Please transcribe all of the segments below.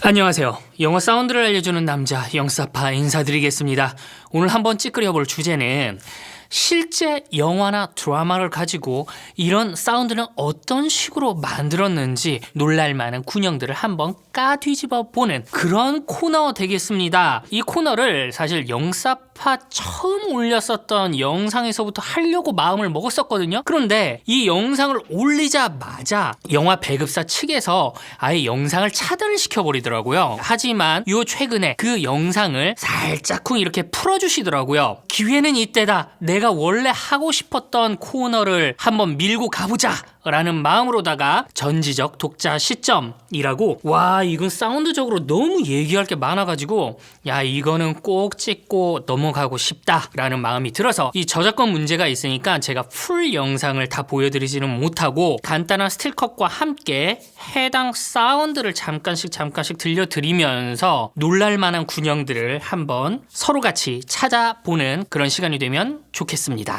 안녕하세요. 영어 사운드를 알려주는 남자 영사파 인사드리겠습니다. 오늘 한번 찌끄려볼 주제는 실제 영화나 드라마를 가지고 이런 사운드는 어떤 식으로 만들었는지 놀랄만한 군형들을 한번 까뒤집어 보는 그런 코너 되겠습니다. 이 코너를 사실 영사파 처음 올렸었던 영상에서부터 하려고 마음을 먹었었거든요. 그런데 이 영상을 올리자마자 영화 배급사 측에서 아예 영상을 차단을 시켜버리더라고요. 하지만 요 최근에 그 영상을 살짝쿵 이렇게 풀어주시더라고요. 기회는 이때다. 내가 원래 하고 싶었던 코너를 한번 밀고 가보자 라는 마음으로다가 전지적 독자 시점이라고, 와 이건 사운드적으로 너무 얘기할 게 많아가지고 야 이거는 꼭 찍고 넘어가고 싶다 라는 마음이 들어서, 이 저작권 문제가 있으니까 제가 풀 영상을 다 보여드리지는 못하고 간단한 스틸컷과 함께 해당 사운드를 잠깐씩 들려드리면서 놀랄만한 군형들을 한번 서로 같이 찾아보는 그런 시간이 되면 좋겠습니다.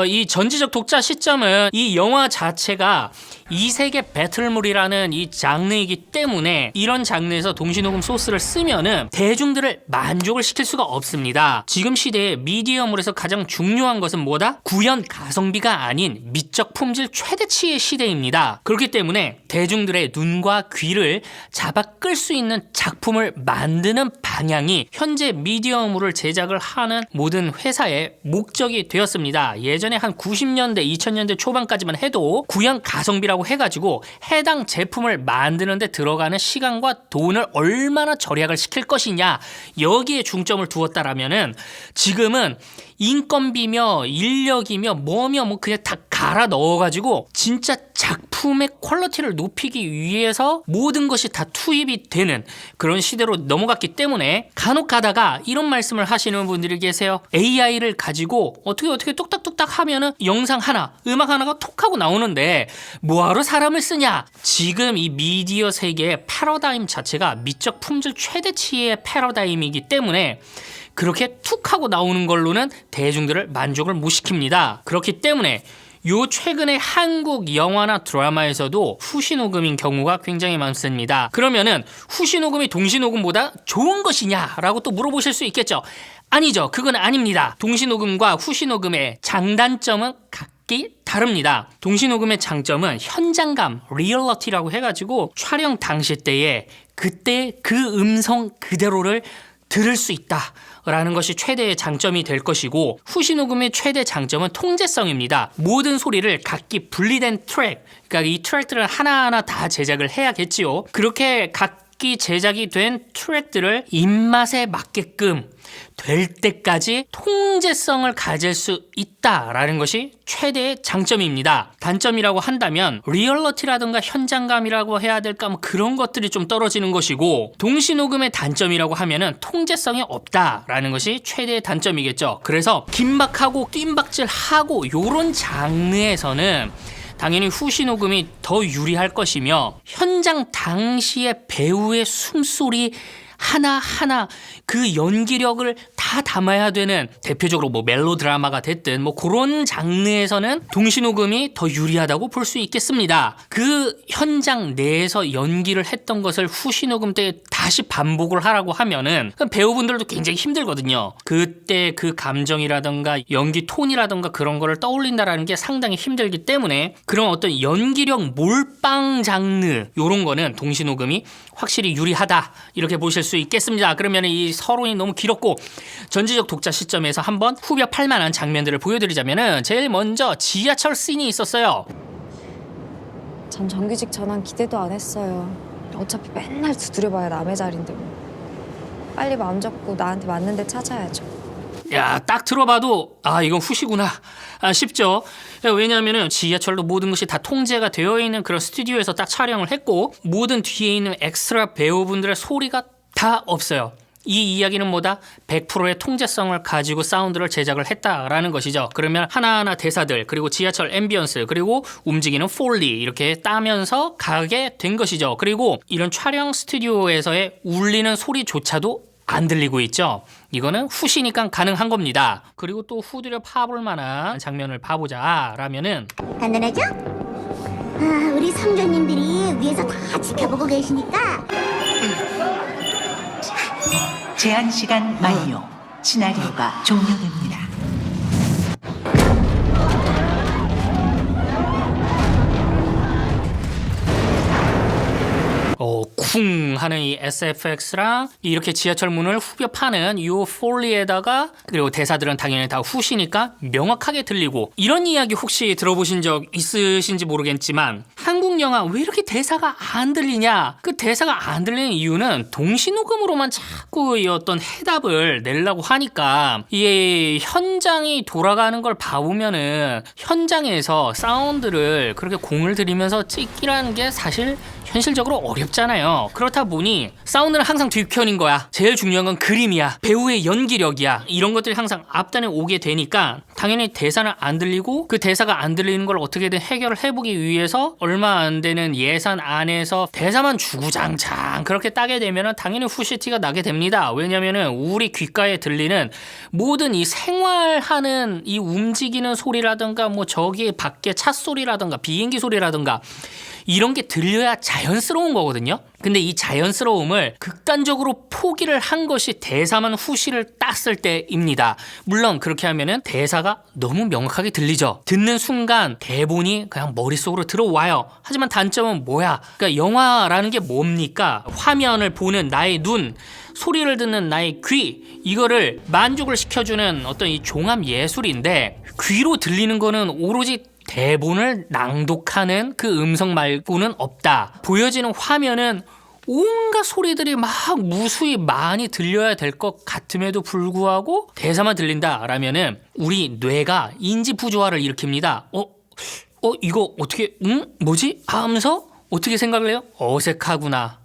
이 전지적 독자 시점은 이 영화 자체가 이세계 배틀물이라는 이 장르이기 때문에 이런 장르에서 동시녹음 소스를 쓰면은 대중들을 만족을 시킬 수가 없습니다. 지금 시대에 미디어물에서 가장 중요한 것은 뭐다? 구현 가성비가 아닌 미적 품질 최대치의 시대입니다. 그렇기 때문에 대중들의 눈과 귀를 잡아 끌 수 있는 작품을 만드는 방향이 현재 미디어물을 제작을 하는 모든 회사의 목적이 되었습니다. 예전에 한 90년대, 2000년대 초반까지만 해도 구현 가성비라고 해가지고 해당 제품을 만드는데 들어가는 시간과 돈을 얼마나 절약을 시킬 것이냐, 여기에 중점을 두었다라면은 지금은 인건비며 인력이며 뭐며 뭐 그냥 다 갈아 넣어가지고 진짜 작품의 퀄리티를 높이기 위해서 모든 것이 다 투입이 되는 그런 시대로 넘어갔기 때문에 간혹 가다가 이런 말씀을 하시는 분들이 계세요. AI를 가지고 어떻게 뚝딱뚝딱 하면은 영상 하나, 음악 하나가 톡 하고 나오는데 뭐하러 사람을 쓰냐? 지금 이 미디어 세계의 패러다임 자체가 미적 품질 최대치의 패러다임이기 때문에 그렇게 툭 하고 나오는 걸로는 대중들을 만족을 못 시킵니다. 그렇기 때문에 요 최근에 한국 영화나 드라마에서도 후시녹음인 경우가 굉장히 많습니다. 그러면은 후시녹음이 동시녹음보다 좋은 것이냐 라고 또 물어보실 수 있겠죠. 아니죠. 그건 아닙니다. 동시녹음과 후시녹음의 장단점은 각기 다릅니다. 동시녹음의 장점은 현장감, 리얼러티라고 해가지고 촬영 당시 때에 그때 그 음성 그대로를 들을 수 있다 라는 것이 최대의 장점이 될 것이고, 후시녹음의 최대 장점은 통제성입니다. 모든 소리를 각기 분리된 트랙, 그러니까 이 트랙들을 하나하나 다 제작을 해야겠지요. 그렇게 각기 제작이 된 트랙들을 입맛에 맞게끔 될 때까지 통제성을 가질 수 있다라는 것이 최대의 장점입니다. 단점이라고 한다면 리얼러티라든가 현장감이라고 해야 될까, 뭐 그런 것들이 좀 떨어지는 것이고, 동시녹음의 단점이라고 하면은 통제성이 없다라는 것이 최대의 단점이겠죠. 그래서 긴박하고 뜀박질하고 요런 장르에서는 당연히 후시녹음이 더 유리할 것이며, 현장 당시의 배우의 숨소리 하나하나 그 연기력을 다 담아야 되는, 대표적으로 뭐 멜로 드라마가 됐든 뭐 그런 장르에서는 동시녹음이 더 유리하다고 볼 수 있겠습니다. 그 현장 내에서 연기를 했던 것을 후시녹음 때 다시 반복을 하라고 하면은 배우분들도 굉장히 힘들거든요. 그때 그 감정이라던가 연기 톤이라던가 그런 거를 떠올린다라는 게 상당히 힘들기 때문에 그런 어떤 연기력 몰빵 장르 요런 거는 동시녹음이 확실히 유리하다 이렇게 보실 수 있겠습니다. 그러면 이 서론이 너무 길었고 전지적 독자 시점에서 한번 후벼 팔만한 장면들을 보여드리자면은, 제일 먼저 지하철 씬이 있었어요. 전 정규직 전환 기대도 안 했어요. 어차피 맨날 두드려봐야 남의 자리인데 뭐. 빨리 마음 잡고 나한테 맞는 데 찾아야죠. 야, 딱 들어봐도 아 이건 후시구나 싶죠. 왜냐하면 지하철도 모든 것이 다 통제가 되어 있는 그런 스튜디오에서 딱 촬영을 했고, 모든 뒤에 있는 엑스트라 배우분들의 소리가 다 없어요. 이 이야기는 뭐다? 100%의 통제성을 가지고 사운드를 제작을 했다라는 것이죠. 그러면 하나하나 대사들, 그리고 지하철 앰비언스, 그리고 움직이는 폴리 이렇게 따면서 가게 된 것이죠. 그리고 이런 촬영 스튜디오에서의 울리는 소리조차도 안 들리고 있죠. 이거는 후시니까 가능한 겁니다. 그리고 또 후드려 파볼 만한 장면을 봐보자 라면은, 간단하죠? 우리 성조님들이 위에서 다 지켜보고 계시니까 제한 시간 만료. 시나리오가 종료됩니다. 쿵 하는 이 SFX랑 이렇게 지하철 문을 후벼 파는 이 폴리에다가 그리고 대사들은 당연히 다 후시니까 명확하게 들리고 이런 이야기 혹시 들어보신 적 있으신지 모르겠지만 한국 영화 왜 이렇게 대사가 안 들리냐? 그 대사가 안 들리는 이유는 동시녹음으로만 자꾸 이 어떤 해답을 내려고 하니까 이 현장이 돌아가는 걸 봐보면은 현장에서 사운드를 그렇게 공을 들이면서 찍기라는 게 사실 현실적으로 어렵잖아요. 그렇다 보니 사운드는 항상 뒷편인 거야. 제일 중요한 건 그림이야. 배우의 연기력이야. 이런 것들이 항상 앞단에 오게 되니까 당연히 대사는 안 들리고 그 대사가 안 들리는 걸 어떻게든 해결을 해보기 위해서 얼마 안 되는 예산 안에서 대사만 주구장창 그렇게 따게 되면 당연히 후시티가 나게 됩니다. 왜냐면은 우리 귓가에 들리는 모든 이 생활하는 이 움직이는 소리라든가 뭐 저기 밖에 차 소리라든가 비행기 소리라든가 이런 게 들려야 자연스러운 거거든요. 근데 이 자연스러움을 극단적으로 포기를 한 것이 대사만 후시를 땄을 때입니다. 물론 그렇게 하면은 대사가 너무 명확하게 들리죠. 듣는 순간 대본이 그냥 머릿속으로 들어와요. 하지만 단점은 뭐야? 그러니까 영화라는 게 뭡니까? 화면을 보는 나의 눈, 소리를 듣는 나의 귀, 이거를 만족을 시켜주는 어떤 이 종합 예술인데 귀로 들리는 거는 오로지 대본을 낭독하는 그 음성 말고는 없다. 보여지는 화면은 온갖 소리들이 막 무수히 많이 들려야 될 것 같음에도 불구하고 대사만 들린다라면은 우리 뇌가 인지 부조화를 일으킵니다. 이거 어떻게 뭐지? 하면서 어떻게 생각을 해요? 어색하구나.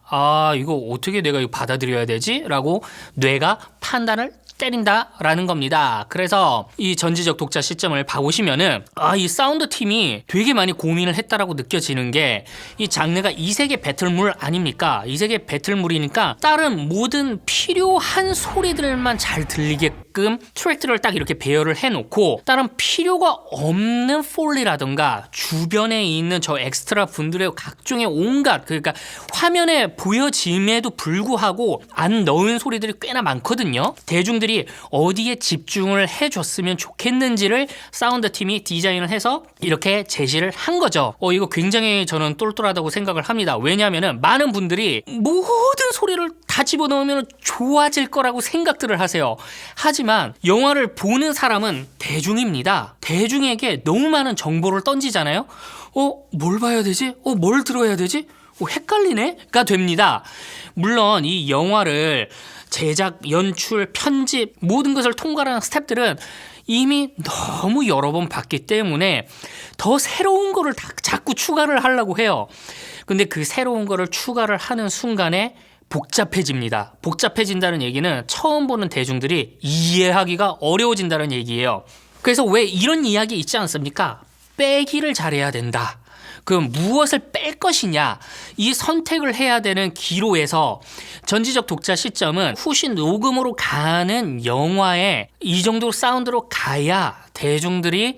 이거 어떻게 내가 이거 받아들여야 되지? 라고 뇌가 판단을 때린다라는 겁니다. 그래서 이 전지적 독자 시점을 봐보시면은 이 사운드 팀이 되게 많이 고민을 했다라고 느껴지는 게 이 장르가 이세계 배틀물 아닙니까? 이세계 배틀물이니까 다른 모든 필요한 소리들만 잘 들리게끔 트랙들을 딱 이렇게 배열을 해놓고 다른 필요가 없는 폴리라든가 주변에 있는 저 엑스트라 분들의 각종의 온갖 그러니까 화면에 보여짐에도 불구하고 안 넣은 소리들이 꽤나 많거든요. 대중들이 어디에 집중을 해줬으면 좋겠는지를 사운드 팀이 디자인을 해서 이렇게 제시를 한 거죠. 이거 굉장히 저는 똘똘하다고 생각을 합니다. 왜냐하면 많은 분들이 모든 소리를 다 집어넣으면 좋아질 거라고 생각들을 하세요. 하지만 영화를 보는 사람은 대중입니다. 대중에게 너무 많은 정보를 던지잖아요. 뭘 봐야 되지? 뭘 들어야 되지? 헷갈리네?가 됩니다. 물론 이 영화를 제작, 연출, 편집 모든 것을 통과하는 스태프들은 이미 너무 여러 번 봤기 때문에 더 새로운 거를 자꾸 추가를 하려고 해요. 근데 그 새로운 거를 추가를 하는 순간에 복잡해집니다. 복잡해진다는 얘기는 처음 보는 대중들이 이해하기가 어려워진다는 얘기예요. 그래서 왜 이런 이야기 있지 않습니까? 빼기를 잘해야 된다. 그럼 무엇을 뺄 것이냐 이 선택을 해야 되는 기로에서 전지적 독자 시점은 후시 녹음으로 가는 영화에 이 정도 사운드로 가야 대중들이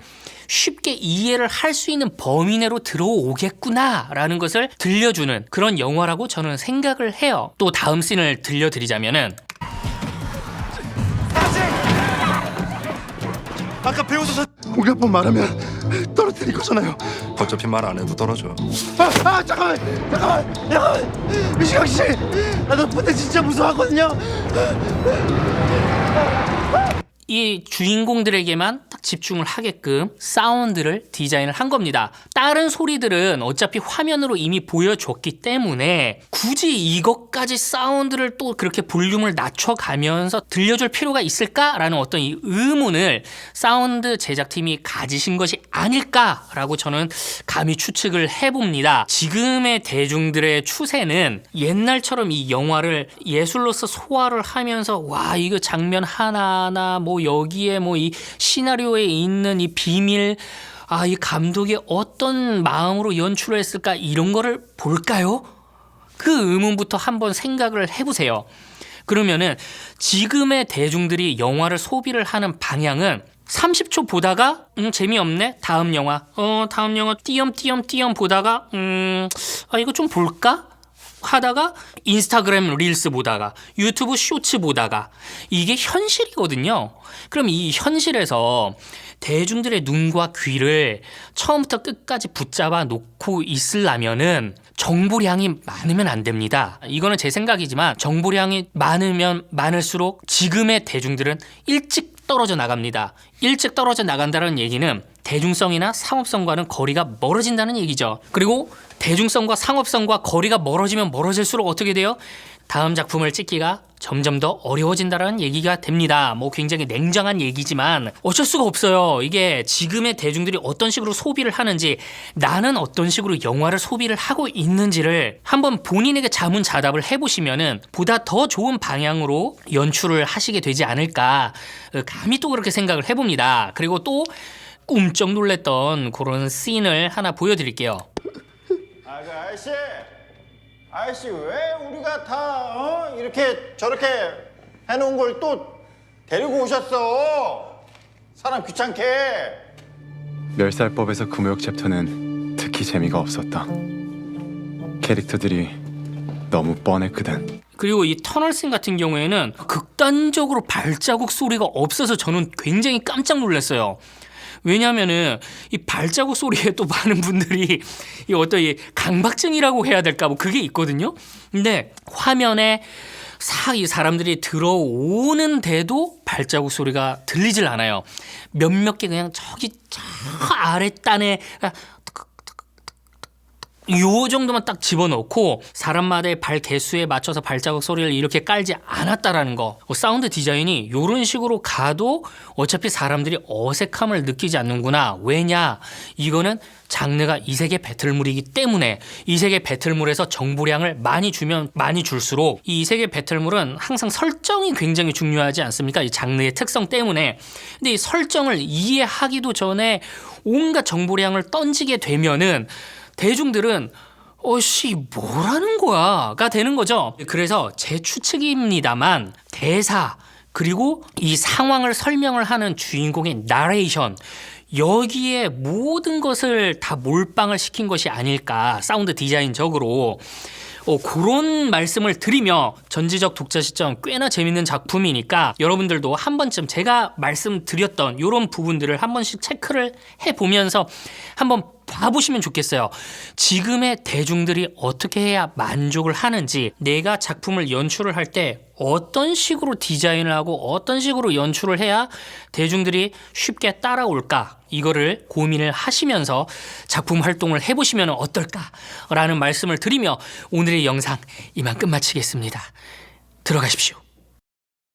쉽게 이해를 할 수 있는 범위 내로 들어오겠구나라는 것을 들려주는 그런 영화라고 저는 생각을 해요. 또 다음 씬을 들려드리자면은 아까 배우소서 우리 한 번 말하면 떨어뜨릴 거잖아요. 어차피 말 안 해도 떨어져. 잠깐만 미시강 씨, 나 그때 진짜 무서워하거든요. 이 주인공들에게만 딱 집중을 하게끔 사운드를 디자인을 한 겁니다. 다른 소리들은 어차피 화면으로 이미 보여줬기 때문에 굳이 이것까지 사운드를 또 그렇게 볼륨을 낮춰가면서 들려줄 필요가 있을까라는 어떤 이 의문을 사운드 제작팀이 가지신 것이 아닐까라고 저는 감히 추측을 해봅니다. 지금의 대중들의 추세는 옛날처럼 이 영화를 예술로서 소화를 하면서 와 이거 장면 하나하나 뭐 여기에 뭐 이 시나리오에 있는 이 비밀 이 감독이 어떤 마음으로 연출을 했을까 이런 거를 볼까요? 그 의문부터 한번 생각을 해보세요. 그러면은 지금의 대중들이 영화를 소비를 하는 방향은 30초 보다가 재미없네 다음 영화 다음 영화 띄엄띄엄 보다가 이거 좀 볼까? 하다가 인스타그램 릴스 보다가 유튜브 쇼츠 보다가 이게 현실이거든요. 그럼 이 현실에서 대중들의 눈과 귀를 처음부터 끝까지 붙잡아 놓고 있으려면은 정보량이 많으면 안 됩니다. 이거는 제 생각이지만 정보량이 많으면 많을수록 지금의 대중들은 일찍 떨어져 나갑니다. 일찍 떨어져 나간다는 얘기는 대중성이나 상업성과는 거리가 멀어진다는 얘기죠. 그리고 대중성과 상업성과 거리가 멀어지면 멀어질수록 어떻게 돼요? 다음 작품을 찍기가 점점 더 어려워진다는 얘기가 됩니다. 뭐 굉장히 냉정한 얘기지만 어쩔 수가 없어요. 이게 지금의 대중들이 어떤 식으로 소비를 하는지, 나는 어떤 식으로 영화를 소비를 하고 있는지를 한번 본인에게 자문자답을 해보시면은 보다 더 좋은 방향으로 연출을 하시게 되지 않을까, 감히 또 그렇게 생각을 해봅니다. 그리고 또 깜짝 놀랐던 그런 씬을 하나 보여드릴게요. 아저씨 왜 우리가 다 이렇게 저렇게 해놓은 걸 또 데리고 오셨어? 사람 귀찮게. 멸살법에서 금호역 챕터는 특히 재미가 없었다. 캐릭터들이 너무 뻔했거든. 그리고 이 터널씬 같은 경우에는 극단적으로 발자국 소리가 없어서 저는 굉장히 깜짝 놀랐어요. 왜냐하면은 이 발자국 소리에 또 많은 분들이 이 어떤 이 강박증이라고 해야 될까 뭐 그게 있거든요. 근데 화면에 이 사람들이 들어오는데도 발자국 소리가 들리질 않아요. 몇몇 개 그냥 저기 저 아랫단에 요 정도만 딱 집어넣고 사람마다의 발 개수에 맞춰서 발자국 소리를 이렇게 깔지 않았다라는 거. 사운드 디자인이 이런 식으로 가도 어차피 사람들이 어색함을 느끼지 않는구나. 왜냐? 이거는 장르가 이세계 배틀물이기 때문에 이세계 배틀물에서 정보량을 많이 주면 많이 줄수록 이 이세계 배틀물은 항상 설정이 굉장히 중요하지 않습니까? 이 장르의 특성 때문에. 근데 이 설정을 이해하기도 전에 온갖 정보량을 던지게 되면은 대중들은 어씨 뭐라는 거야가 되는 거죠. 그래서 제 추측입니다만 대사 그리고 이 상황을 설명을 하는 주인공의 나레이션, 여기에 모든 것을 다 몰빵을 시킨 것이 아닐까, 사운드 디자인적으로. 그런 말씀을 드리며 전지적 독자 시점 꽤나 재밌는 작품이니까 여러분들도 한 번쯤 제가 말씀드렸던 이런 부분들을 한 번씩 체크를 해보면서 한번 봐보시면 좋겠어요. 지금의 대중들이 어떻게 해야 만족을 하는지, 내가 작품을 연출을 할 때 어떤 식으로 디자인을 하고 어떤 식으로 연출을 해야 대중들이 쉽게 따라올까, 이거를 고민을 하시면서 작품 활동을 해보시면 어떨까라는 말씀을 드리며 오늘의 영상 이만 끝마치겠습니다. 들어가십시오.